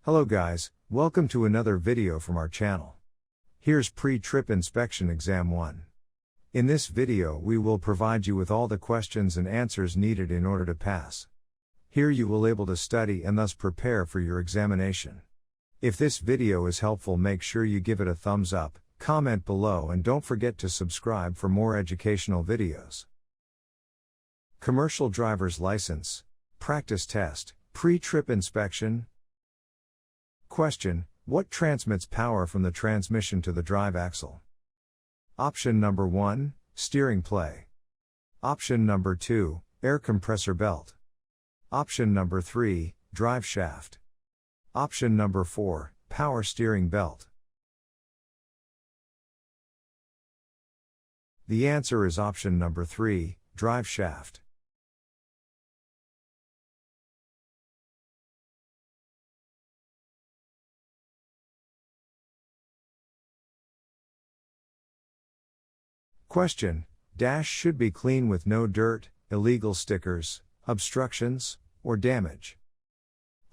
Hello guys, welcome to another video from our channel. Here's pre-trip inspection exam 1. In this video we will provide you with all the questions and answers needed in order to pass. Here you will able to study and thus prepare for your examination. If this video is helpful, make sure you give it a thumbs up, comment below, and don't forget to subscribe for more educational videos. Commercial driver's license, practice test, pre-trip inspection. Question: what transmits power from the transmission to the drive axle? Option number 1, steering play. Option number 2, air compressor belt. Option number 3, drive shaft. Option number 4, power steering belt. The answer is option number 3, drive shaft. Question: dash should be clean with no dirt, illegal stickers, obstructions, or damage.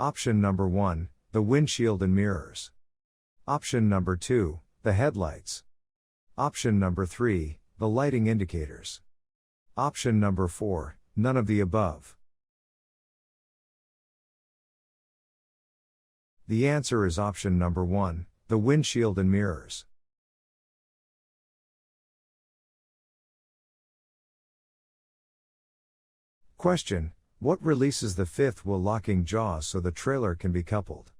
Option number 1, the windshield and mirrors. Option number 2, the headlights. Option number 3, the lighting indicators. Option number 4, none of the above. The answer is option number 1, the windshield and mirrors. Question: what releases the fifth wheel locking jaws so the trailer can be coupled?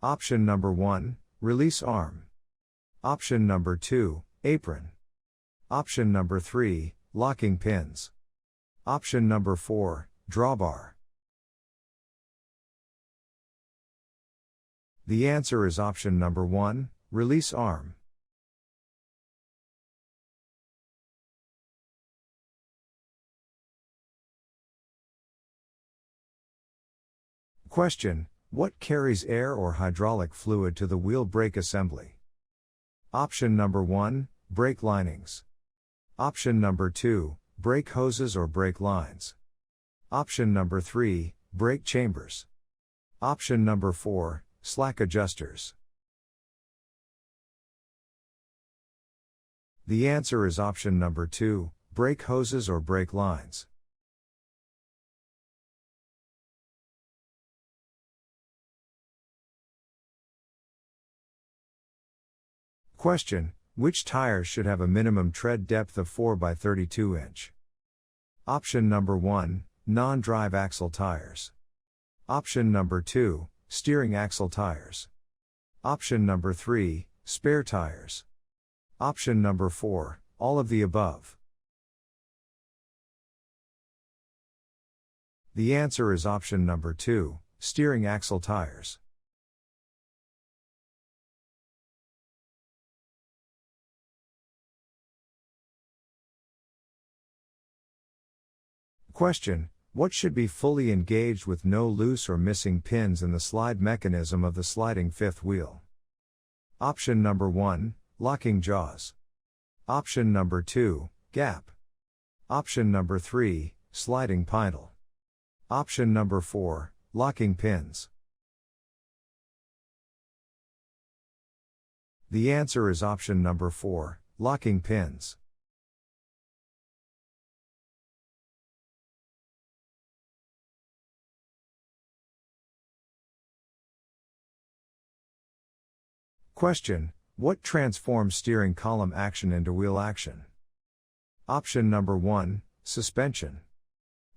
Option number 1, release arm. Option number 2, apron. Option number 3, locking pins. Option number 4, drawbar. The answer is option number 1, release arm. Question: what carries air or hydraulic fluid to the wheel brake assembly? Option number 1, brake linings. Option number 2, brake hoses or brake lines. Option number 3, brake chambers. Option number 4, slack adjusters. The answer is option number 2, brake hoses or brake lines. Question: which tires should have a minimum tread depth of 4 by 32 inch? Option number 1, non-drive axle tires. Option number 2, steering axle tires. Option number 3, spare tires. Option number 4, all of the above. The answer is option number 2, steering axle tires. Question: what should be fully engaged with no loose or missing pins in the slide mechanism of the sliding fifth wheel? Option number 1, locking jaws. Option number 2, gap. Option number 3, sliding pintle. Option number 4, locking pins. The answer is option number 4, locking pins. Question: what transforms steering column action into wheel action? Option number 1, suspension.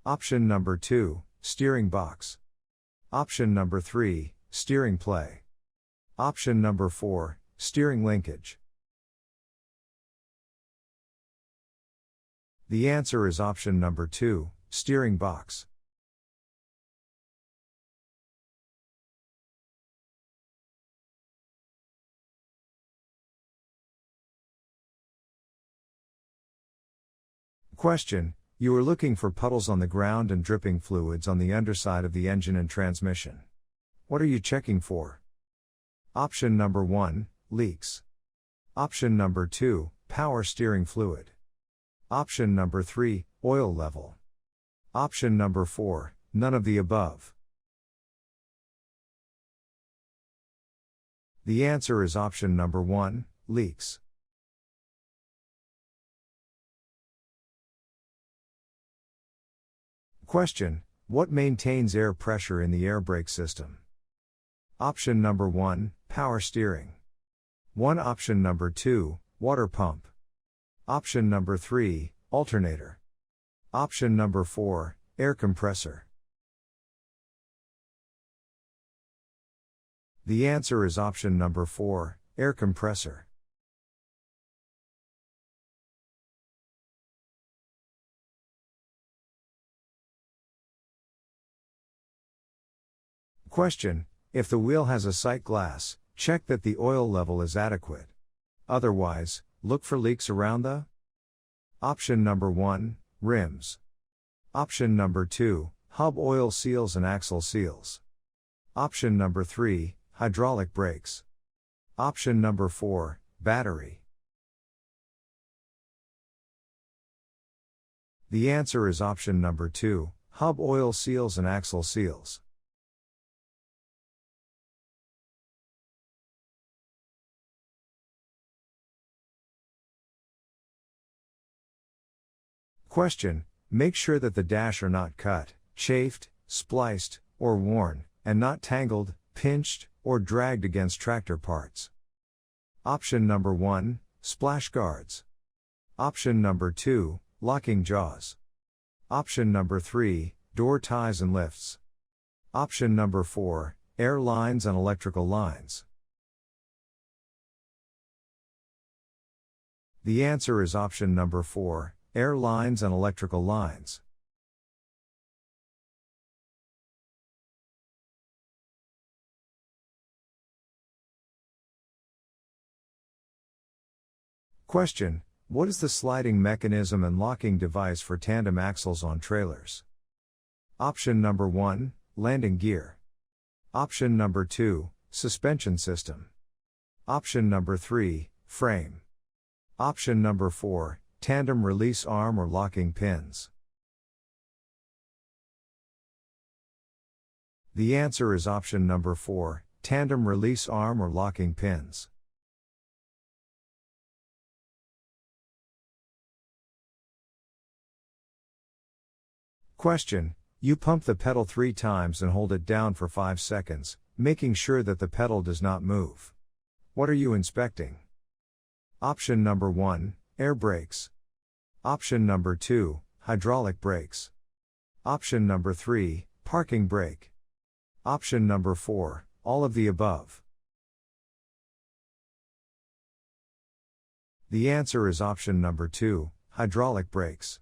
Option number 2, steering box. Option number 3, steering play. Option number 4, steering linkage. The answer is option number 2, steering box. Question: you are looking for puddles on the ground and dripping fluids on the underside of the engine and transmission. What are you checking for? Option number 1, leaks. Option number 2, power steering fluid. Option number 3, oil level. Option number 4, none of the above. The answer is option number 1, leaks. Question: what maintains air pressure in the air brake system? Option number 1, power steering. Option number 2, water pump. Option number 3, alternator. Option number 4, air compressor. The answer is option number 4, air compressor. Question: if the wheel has a sight glass, check that the oil level is adequate. Otherwise, look for leaks around the option number 1, rims. Option number 2, hub oil seals and axle seals. Option number 3, hydraulic brakes. Option number 4, battery. The answer is option number 2, hub oil seals and axle seals. Question: make sure that the dash are not cut, chafed, spliced, or worn, and not tangled, pinched, or dragged against tractor parts. Option number 1, splash guards. Option number 2, locking jaws. Option number 3, door ties and lifts. Option number 4, air lines and electrical lines. The answer is option number 4, air lines and electrical lines. Question: what is the sliding mechanism and locking device for tandem axles on trailers? Option number 1, landing gear. Option number 2, suspension system. Option number 3, frame. Option number 4, tandem release arm or locking pins. The answer is option number 4, tandem release arm or locking pins. Question: you pump the pedal 3 times and hold it down for 5 seconds, making sure that the pedal does not move. What are you inspecting? Option number 1, air brakes. Option number 2, hydraulic brakes. Option number 3, parking brake. Option number 4, all of the above. The answer is option number 2, hydraulic brakes.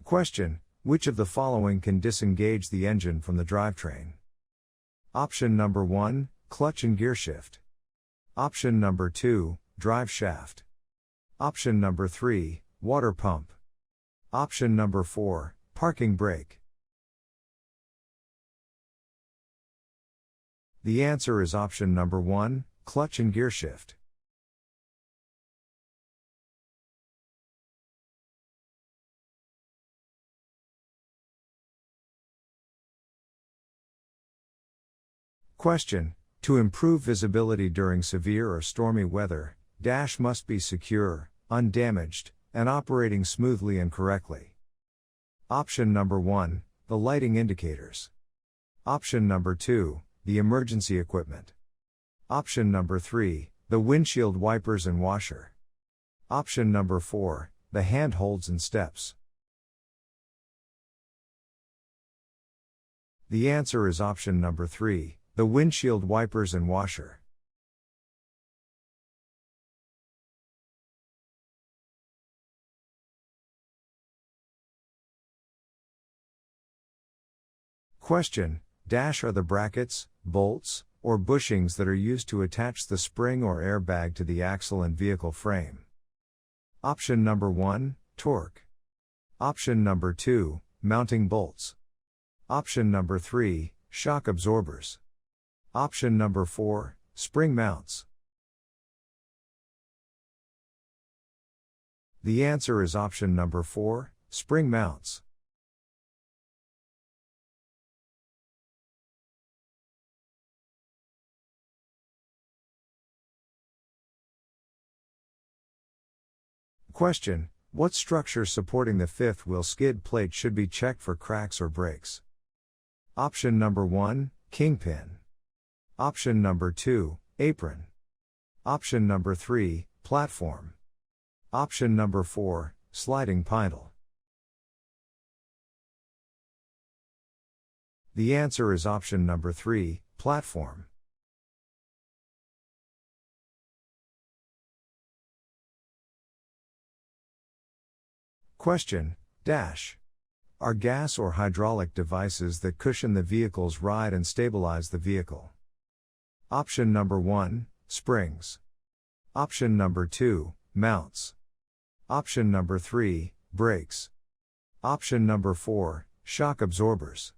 Question: which of the following can disengage the engine from the drivetrain? Option number 1, clutch and gearshift. Option number 2, drive shaft. Option number 3, water pump. Option number 4, parking brake. The answer is option number 1, clutch and gearshift. Question: to improve visibility during severe or stormy weather, dash must be secure, undamaged, and operating smoothly and correctly. Option number 1, the lighting indicators. Option number 2, the emergency equipment. Option number 3, the windshield wipers and washer. Option number 4, the handholds and steps. The answer is option number 3, the windshield wipers and washer. Question: dash are the brackets, bolts, or bushings that are used to attach the spring or airbag to the axle and vehicle frame. Option number 1, torque. Option number 2, mounting bolts. Option number 3, shock absorbers. Option number 4, spring mounts. The answer is option number 4, spring mounts. Question: what structure supporting the fifth wheel skid plate should be checked for cracks or breaks? Option number 1, kingpin. Option number 2, apron. Option number 3, platform. Option number 4, sliding pintle. The answer is option number 3, platform. Question: dash. Are gas or hydraulic devices that cushion the vehicle's ride and stabilize the vehicle. Option number 1, springs. Option number 2, mounts. Option number 3, brakes. Option number 4, shock absorbers.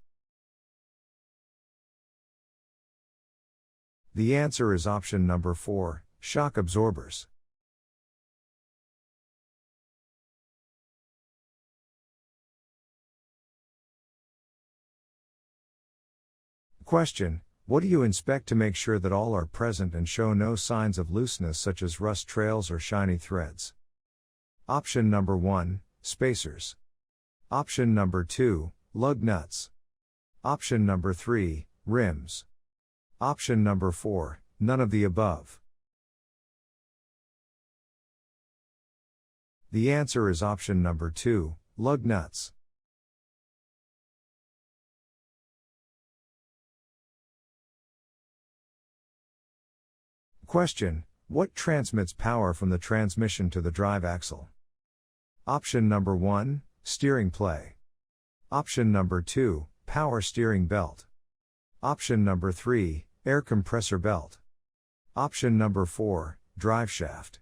The answer is option number 4, shock absorbers. Question: what do you inspect to make sure that all are present and show no signs of looseness such as rust trails or shiny threads? Option number 1, spacers. Option number 2, lug nuts. Option number 3, rims. Option number 4, none of the above. The answer is option number 2, lug nuts. Question: what transmits power from the transmission to the drive axle? Option number 1, steering play. Option number 2, power steering belt. Option number 3, air compressor belt. Option number 4, drive shaft.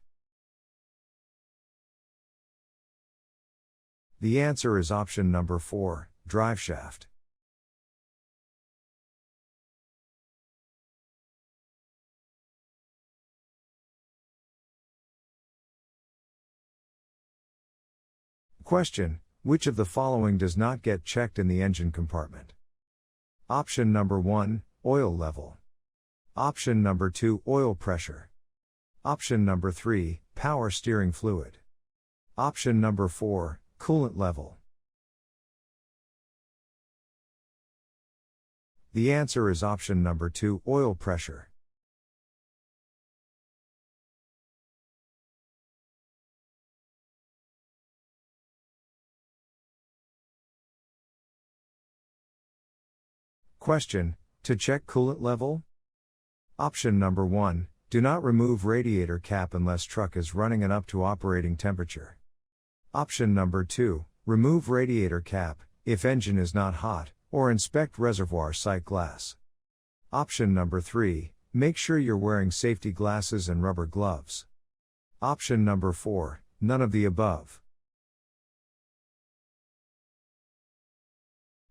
The answer is option number 4, drive shaft. Question: which of the following does not get checked in the engine compartment? Option number 1, oil level. Option number 2, oil pressure. Option number 3, power steering fluid. Option number 4, coolant level. The answer is option number 2, oil pressure. Question: to check coolant level? Option number 1, do not remove radiator cap unless truck is running and up to operating temperature. Option number 2, remove radiator cap, if engine is not hot, or inspect reservoir sight glass. Option number 3, make sure you're wearing safety glasses and rubber gloves. Option number 4, none of the above.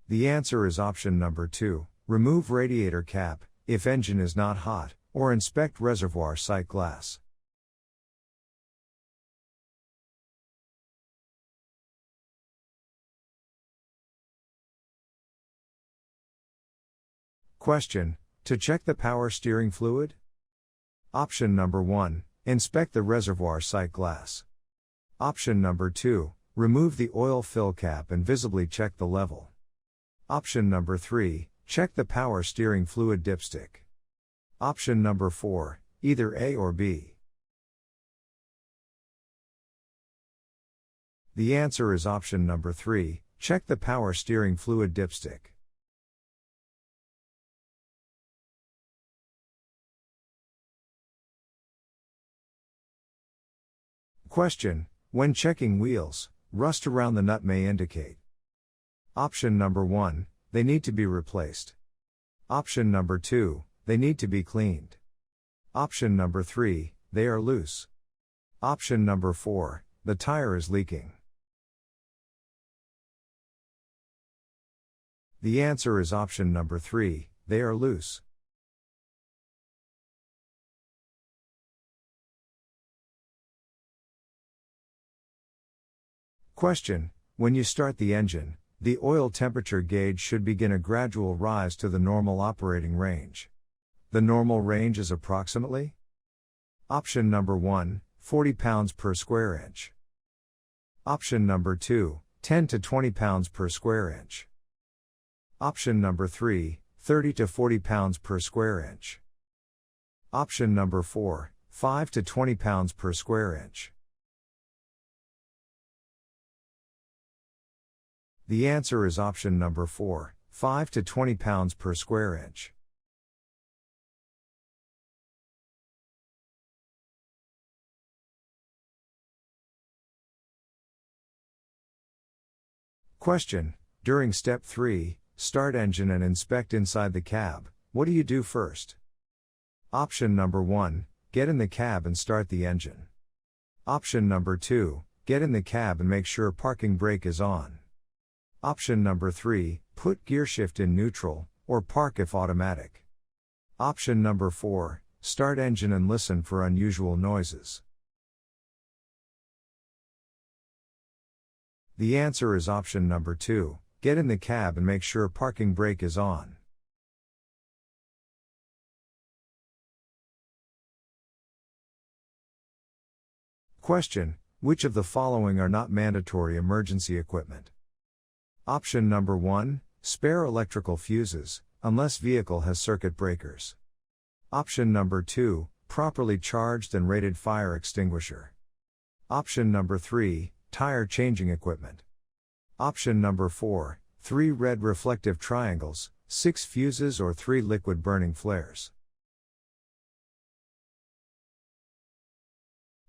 The answer is option number 2, remove radiator cap, if engine is not hot, or inspect reservoir sight glass. Question: to check the power steering fluid? Option number 1, inspect the reservoir sight glass. Option number 2, remove the oil fill cap and visibly check the level. Option number 3, check the power steering fluid dipstick. Option number 4, either A or B. The answer is option number 3, check the power steering fluid dipstick. Question: when checking wheels, rust around the nut may indicate. Option number 1, they need to be replaced. Option number 2, they need to be cleaned. Option number 3, they are loose. Option number 4, the tire is leaking. The answer is option number 3, they are loose. Question: when you start the engine, the oil temperature gauge should begin a gradual rise to the normal operating range. The normal range is approximately? Option number 1, 40 pounds per square inch. Option number 2, 10 to 20 pounds per square inch. Option number 3, 30 to 40 pounds per square inch. Option number 4, 5 to 20 pounds per square inch. The answer is option number 4, 5 to 20 pounds per square inch. Question: during step 3, start engine and inspect inside the cab, what do you do first? Option number 1, get in the cab and start the engine. Option number 2, get in the cab and make sure parking brake is on. Option number 3, put gear shift in neutral, or park if automatic. Option number 4, start engine and listen for unusual noises. The answer is option number 2, get in the cab and make sure parking brake is on. Question: which of the following are not mandatory emergency equipment? Option number 1, spare electrical fuses, unless vehicle has circuit breakers. Option number 2, properly charged and rated fire extinguisher. Option number 3, tire changing equipment. Option number 4, 3 red reflective triangles, 6 fuses or 3 liquid burning flares.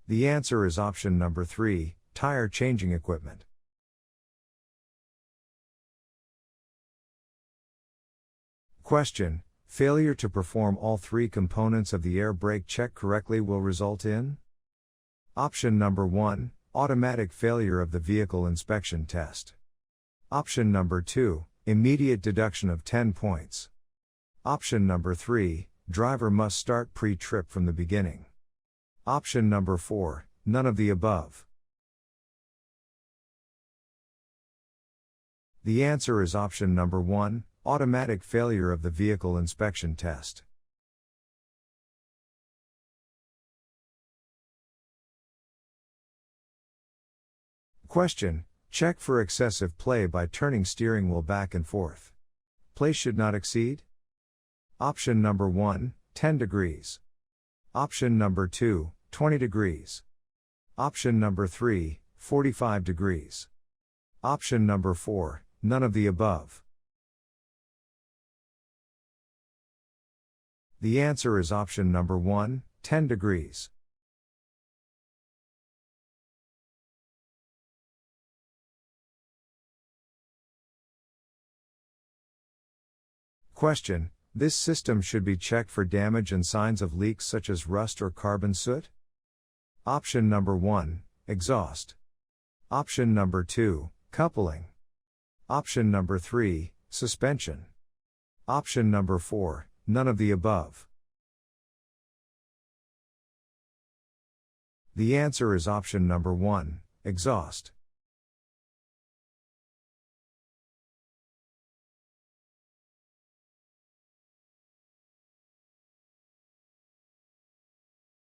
The answer is option number 3, tire changing equipment. Question: failure to perform all 3 components of the air brake check correctly will result in? Option number 1, automatic failure of the vehicle inspection test. Option number 2, immediate deduction of 10 points. Option number 3, driver must start pre-trip from the beginning. Option number 4, none of the above. The answer is option number 1, automatic failure of the vehicle inspection test. Question: check for excessive play by turning steering wheel back and forth. Play should not exceed? Option number 1, 10 degrees. Option number 2, 20 degrees. Option number 3, 45 degrees. Option number 4, none of the above. The answer is option number 1, 10 degrees. Question: this system should be checked for damage and signs of leaks such as rust or carbon soot? Option number 1, exhaust. Option number 2, coupling. Option number 3, suspension. Option number 4, none of the above. The answer is option number 1, exhaust.